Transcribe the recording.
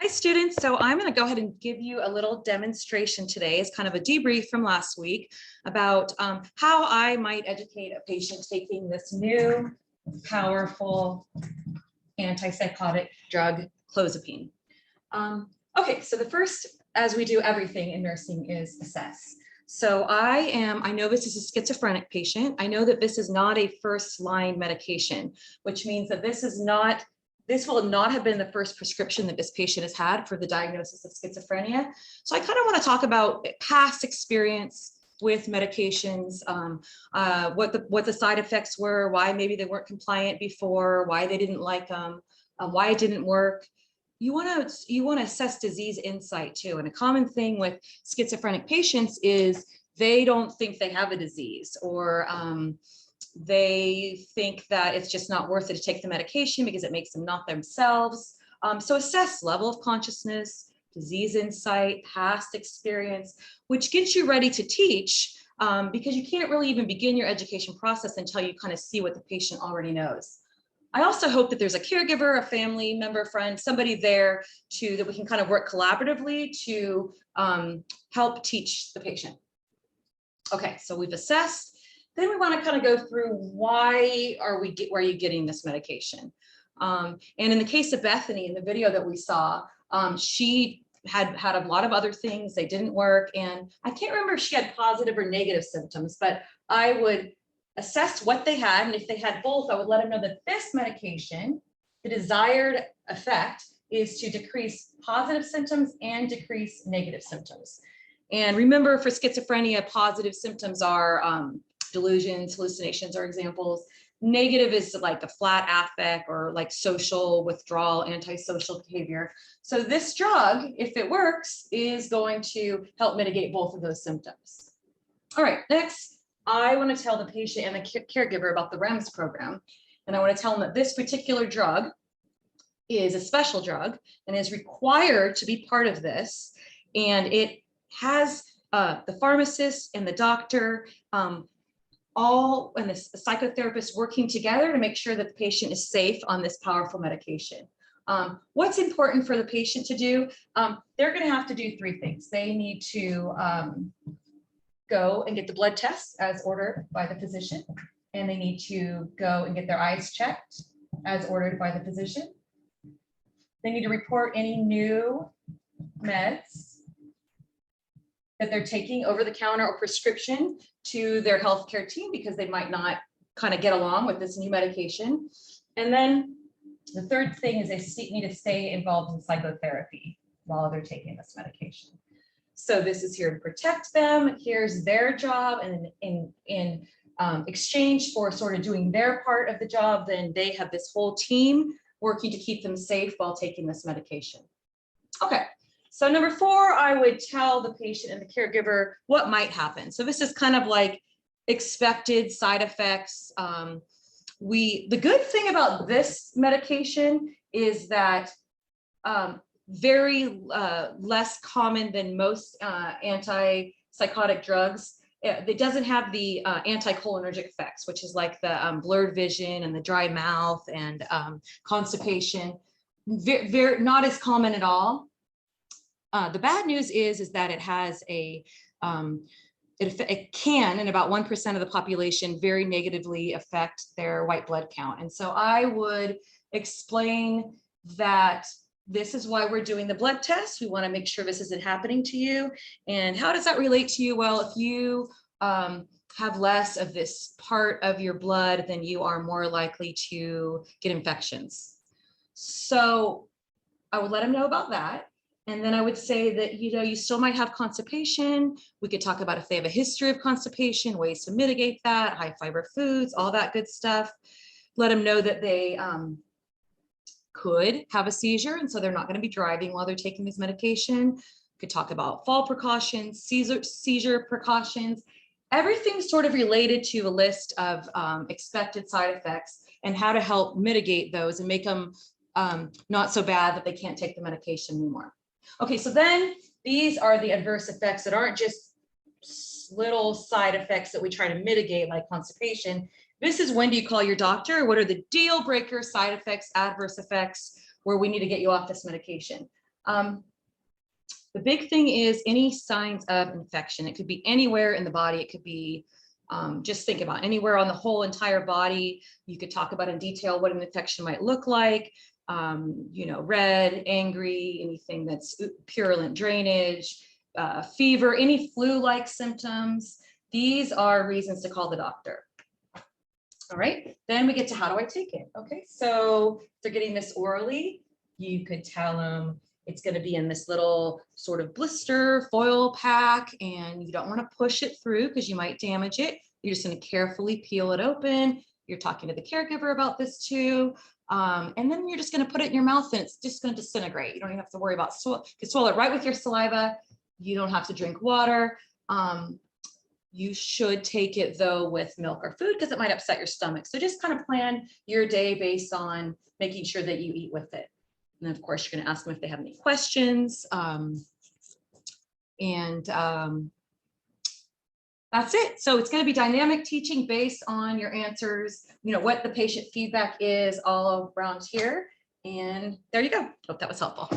Hi students, so I'm going to go ahead and give you a little demonstration today as kind of a debrief from last week about how I might educate a patient taking this new powerful antipsychotic drug, Clozapine. Okay, so the first, as we do everything in nursing, is assess. So I know this is a schizophrenic patient. I know that this is not a first line medication, which means that this will not have been the first prescription that this patient has had for the diagnosis of schizophrenia. So I kind of want to talk about past experience with medications, what the side effects were, why maybe they weren't compliant before, why they didn't like them, why it didn't work. You want to assess disease insight too. And a common thing with schizophrenic patients is they don't think they have a disease, or they think that it's just not worth it to take the medication because it makes them not themselves. So assess level of consciousness, disease insight, past experience, which gets you ready to teach, because you can't really even begin your education process until you kind of see what the patient already knows. I also hope that there's a caregiver, a family member, friend, somebody there that we can kind of work collaboratively to help teach the patient. Okay, so we've assessed. Then we want to kind of go through why are you getting this medication? And in the case of Bethany, in the video that we saw, she had a lot of other things, they didn't work. And I can't remember if she had positive or negative symptoms, but I would assess what they had. And if they had both, I would let them know that this medication, the desired effect is to decrease positive symptoms and decrease negative symptoms. And remember, for schizophrenia, positive symptoms are delusions, hallucinations are examples. Negative is like a flat affect or like social withdrawal, antisocial behavior. So this drug, if it works, is going to help mitigate both of those symptoms. All right, next, I want to tell the patient and the caregiver about the REMS program. And I want to tell them that this particular drug is a special drug and is required to be part of this. And it has the pharmacist and the doctor and the psychotherapist working together to make sure that the patient is safe on this powerful medication. What's important for the patient to do? They're going to have to do three things. They need to go and get the blood tests as ordered by the physician, and they need to go and get their eyes checked as ordered by the physician. They need to report any new meds that they're taking over the counter or prescription to their healthcare team, because they might not kind of get along with this new medication. And then the third thing is they need to stay involved in psychotherapy while they're taking this medication. So this is here to protect them. Here's their job, and in exchange for sort of doing their part of the job, then they have this whole team working to keep them safe while taking this medication. Okay. So number 4, I would tell the patient and the caregiver what might happen. So this is kind of like expected side effects. The good thing about this medication is that very less common than most antipsychotic drugs. It doesn't have the anticholinergic effects, which is like the blurred vision and the dry mouth and constipation. Very not as common at all. The bad news is that it has it can, in about 1% of the population, very negatively affect their white blood count. And so I would explain that this is why we're doing the blood test. We want to make sure this isn't happening to you. And how does that relate to you? Well, if you have less of this part of your blood, then you are more likely to get infections. So I would let them know about that. And then I would say that, you still might have constipation. We could talk about if they have a history of constipation, ways to mitigate that, high fiber foods, all that good stuff. Let them know that they could have a seizure, and so they're not going to be driving while they're taking this medication. Could talk about fall precautions, seizure precautions, everything sort of related to a list of expected side effects and how to help mitigate those and make them not so bad that they can't take the medication anymore. Okay, so then these are the adverse effects that aren't just little side effects that we try to mitigate, like constipation. This is when do you call your doctor? What are the deal breaker side effects, adverse effects, where we need to get you off this medication? The big thing is any signs of infection. It could be anywhere in the body. It could be, just think about anywhere on the whole entire body. You could talk about in detail what an infection might look like. You know, red, angry, anything that's purulent drainage, fever, any flu-like symptoms. These are reasons to call the doctor. All right, then we get to how do I take it? Okay, so if they're getting this orally, you could tell them it's going to be in this little sort of blister foil pack, and you don't want to push it through because you might damage it. You're just going to carefully peel it open. You're talking to the caregiver about this too. And then you're just going to put it in your mouth and it's just going to disintegrate. You don't even have to worry about you can swallow it right with your saliva. You don't have to drink water. You should take it though with milk or food because it might upset your stomach. So just kind of plan your day based on making sure that you eat with it. And then of course you're going to ask them if they have any questions. That's it. So it's going to be dynamic teaching based on your answers, you know, what the patient feedback is all around here. And there you go. Hope that was helpful.